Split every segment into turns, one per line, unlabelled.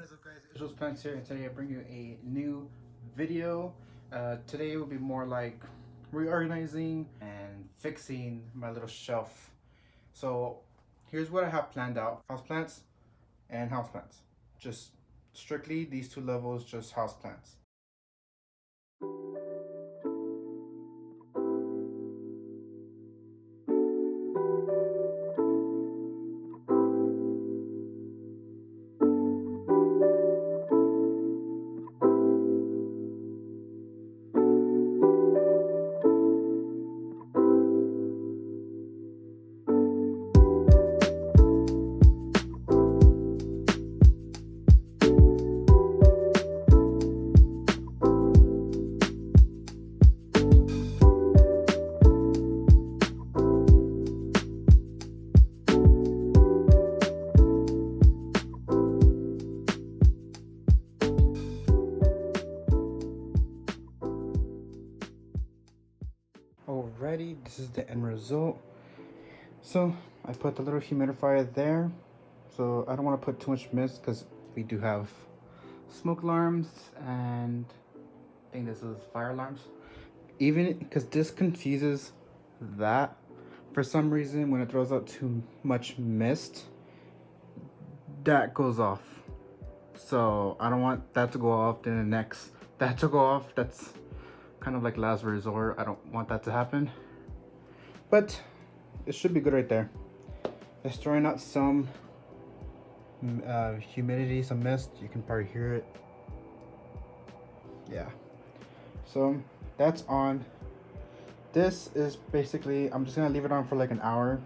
What is up, guys? It's Joe's Plants here, and today I bring you a new video. Today will be more like reorganizing and fixing my little shelf. So here's what I have planned out: houseplants and houseplants. Just strictly these two levels, just houseplants. Alrighty, this is the end result. So I put the little humidifier there. So I don't want to put too much mist because we do have smoke alarms and I think this is fire alarms. Even because this confuses that for some reason, when it throws out too much mist, that goes off. So I don't want that to go off. Then the next that to go off, that's kind of like last resort. I don't want that to happen, but it should be good right there. It's throwing out some humidity, some mist. You can probably hear it. Yeah, so that's on. This is basically, I'm just gonna leave it on for like an hour,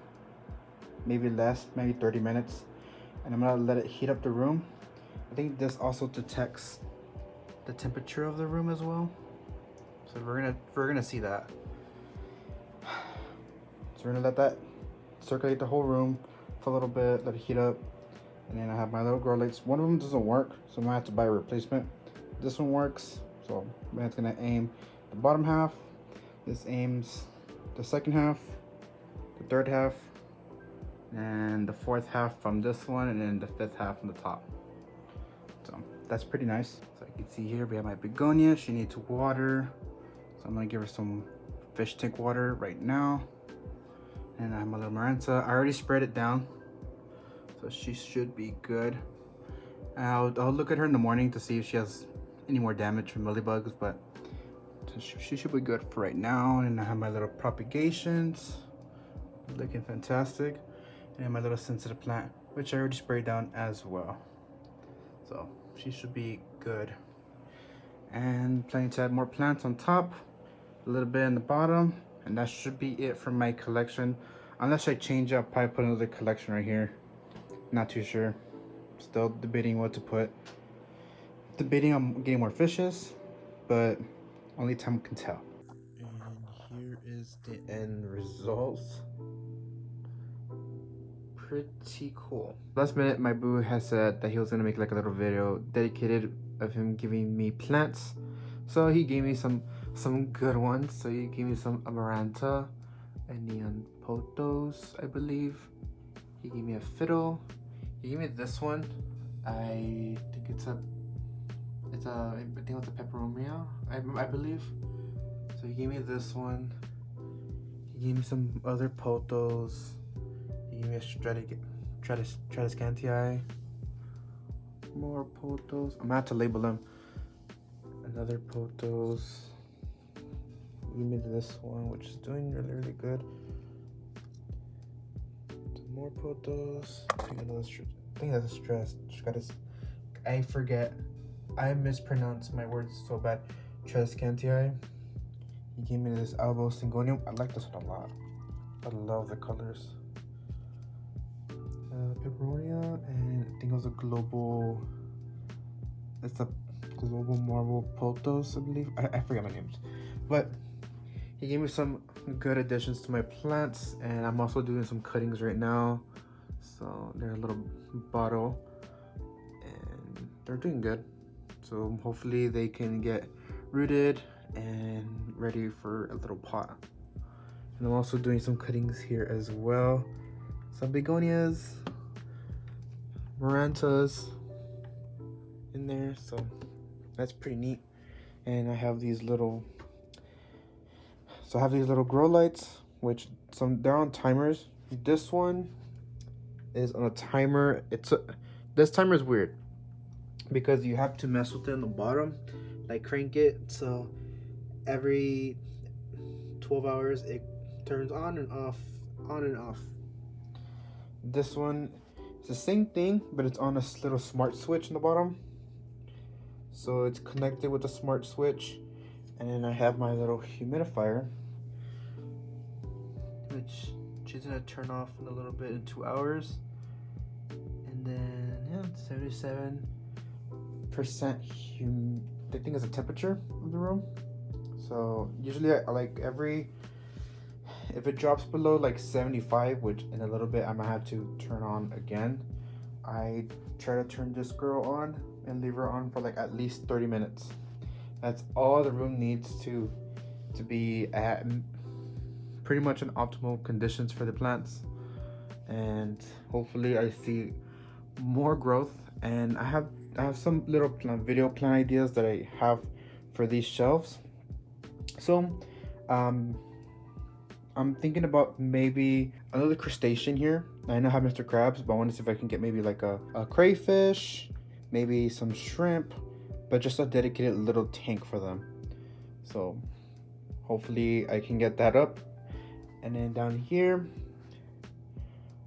maybe less, maybe 30 minutes, and I'm gonna let it heat up the room. I think this also detects the temperature of the room as well, so we're gonna see that. So we're gonna let that circulate the whole room for a little bit, let it heat up, and then I have my little grow lights. One of them doesn't work, so I'm gonna have to buy a replacement. This one works, so that's gonna aim the bottom half. This aims the second half, the third half, and the fourth half from this one, and then the fifth half from the top. So that's pretty nice. So you can see here we have my begonia. She needs water, so I'm gonna give her some fish tank water right now. And I have my little Maranta. I already sprayed it down, so she should be good. I'll look at her in the morning to see if she has any more damage from mealybugs, but she should be good for right now. And I have my little propagations looking fantastic, and my little sensitive plant, which I already sprayed down as well. So she should be good. And planning to add more plants on top, a little bit in the bottom, and that should be it for my collection. Unless I change up, probably put another collection right here. Not too sure. Still debating what to put. Debating on getting more fishes, but only time can tell. And here is the end results. Pretty cool. Last minute, my boo has said that he was gonna make like a little video dedicated of him giving me plants. So he gave me some good ones. So he gave me some amaranta and neon potos, I believe. He gave me a fiddle. He gave me this one. I think it's a peperomia, I believe. So he gave me this one. He gave me some other potos. He gave me a Tradescantii. More potos. I'm gonna have to label them. Another potos. He gave me this one, which is doing really good. Some more potos. I think that's a stress. I forget. I mispronounce my words so bad. Tradescantii. He gave me this elbow syngonium. I like this one a lot. I love the colors. Peperonia, and I think it was a global. It's a global marble potos, I believe. I forget my names, but he gave me some good additions to my plants, and I'm also doing some cuttings right now. So they're a little bottle, and they're doing good. So hopefully they can get rooted and ready for a little pot. And I'm also doing some cuttings here as well. Some begonias, marantas, in there, so that's pretty neat. And I have these little grow lights, which they're on timers. This one is on a timer. This timer is weird because you have to mess with it in the bottom, like crank it, so every 12 hours it turns on and off, on and off. This one is the same thing, but it's on a little smart switch in the bottom, so it's connected with the smart switch. And then I have my little humidifier, which she's gonna turn off in a little bit in 2 hours. And then yeah, 77% I think is the temperature of the room. So usually I like if it drops below like 75, which in a little bit I might have to turn on again, I try to turn this girl on and leave her on for like at least 30 minutes. That's all the room needs to be at pretty much in optimal conditions for the plants. And hopefully I see more growth. And I have some little video plan ideas that I have for these shelves. So I'm thinking about maybe another crustacean here. I know I have Mr. Krabs, but I want to see if I can get maybe like a crayfish, maybe some shrimp, but just a dedicated little tank for them. So hopefully I can get that up. And then down here,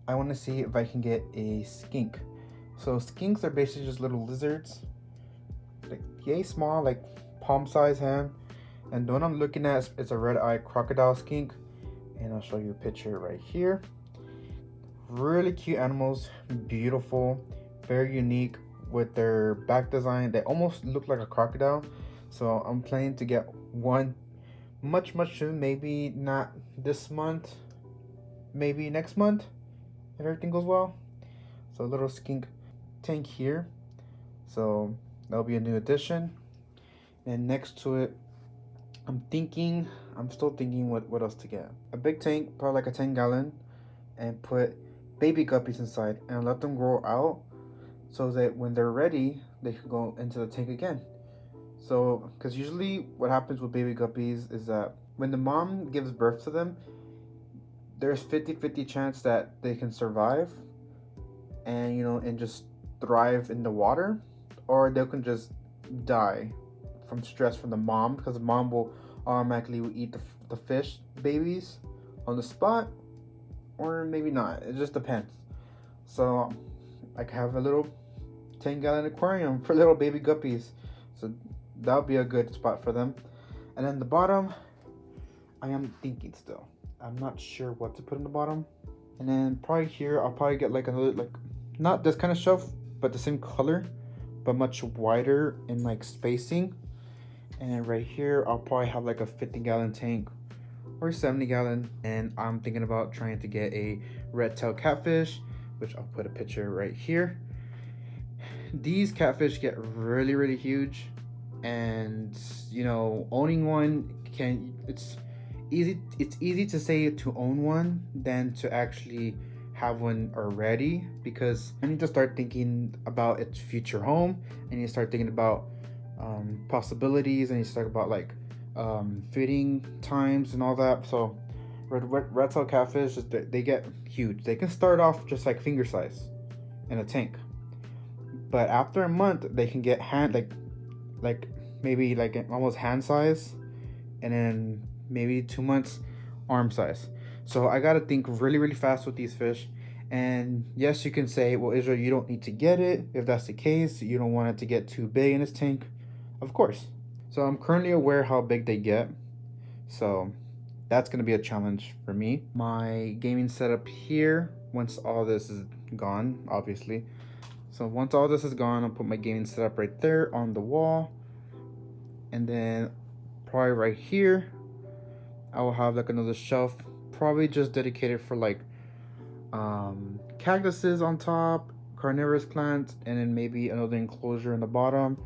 I want to see if I can get a skink. So skinks are basically just little lizards, like yay small, like palm size hand. And the one I'm looking at is a red-eyed crocodile skink, and I'll show you a picture right here. Really cute animals, beautiful, very unique with their back design. They almost look like a crocodile. So I'm planning to get one much soon, maybe not this month, maybe next month if everything goes well. So a little skink tank here, so that'll be a new addition. And next to it, I'm still thinking what else to get. A big tank, probably like a 10-gallon, and put baby guppies inside and let them grow out so that when they're ready they can go into the tank again. So because usually what happens with baby guppies is that when the mom gives birth to them, there's 50-50 chance that they can survive and and just thrive in the water, or they can just die from stress from the mom, because the mom will automatically eat the fish babies on the spot, or maybe not. It just depends. So I can have a little 10-gallon aquarium for little baby guppies, so that'll be a good spot for them. And then the bottom, I am thinking still, I'm not sure what to put in the bottom. And then probably here I'll probably get like another, like not this kind of shelf, but the same color but much wider in like spacing. And then right here I'll probably have like a 50-gallon tank or 70-gallon. And I'm thinking about trying to get a red-tailed catfish, which I'll put a picture right here. These catfish get really huge, and owning one it's easy to say to own one than to actually have one already, because I need to start thinking about its future home, and you start thinking about possibilities, and you start about like feeding times and all that. So red-tailed catfish, they get huge. They can start off just like finger size in a tank, but after a month they can get like maybe like almost hand size, and then maybe 2 months arm size. So I gotta think really fast with these fish. And yes, you can say, well, Israel, you don't need to get it. If that's the case, you don't want it to get too big in this tank, of course. So I'm currently aware how big they get, so that's gonna be a challenge for me. My gaming setup here, once all this is gone, obviously. So once all this is gone, I'll put my gaming setup right there on the wall. And then probably right here, I will have like another shelf, probably just dedicated for like cactuses on top, carnivorous plants, and then maybe another enclosure in the bottom,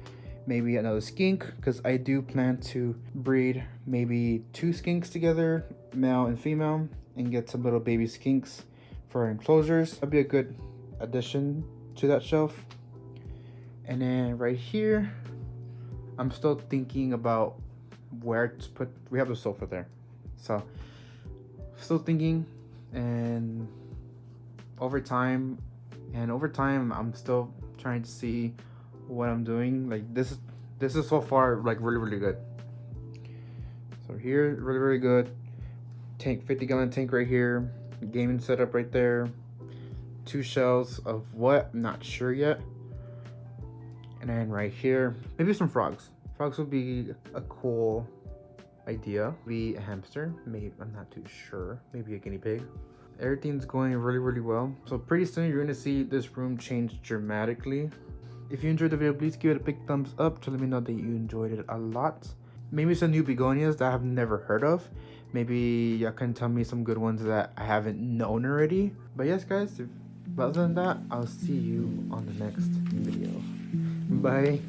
maybe another skink, because I do plan to breed maybe 2 skinks together, male and female, and get some little baby skinks for enclosures. That'd be a good addition to that shelf. And then right here, I'm still thinking about where to put, we have the sofa there. So still thinking, and over time I'm still trying to see what I'm doing. Like this is so far like really good. So here, really good. Tank, 50-gallon tank right here. Gaming setup right there. 2 shells of what? I'm not sure yet. And then right here, maybe some frogs. Frogs would be a cool idea. Maybe a hamster. Maybe, I'm not too sure. Maybe a guinea pig. Everything's going really well. So pretty soon you're gonna see this room change dramatically. If you enjoyed the video, please give it a big thumbs up to let me know that you enjoyed it a lot. Maybe some new begonias that I have never heard of. Maybe y'all can tell me some good ones that I haven't known already. But yes guys, other than that, I'll see you on the next video. Bye.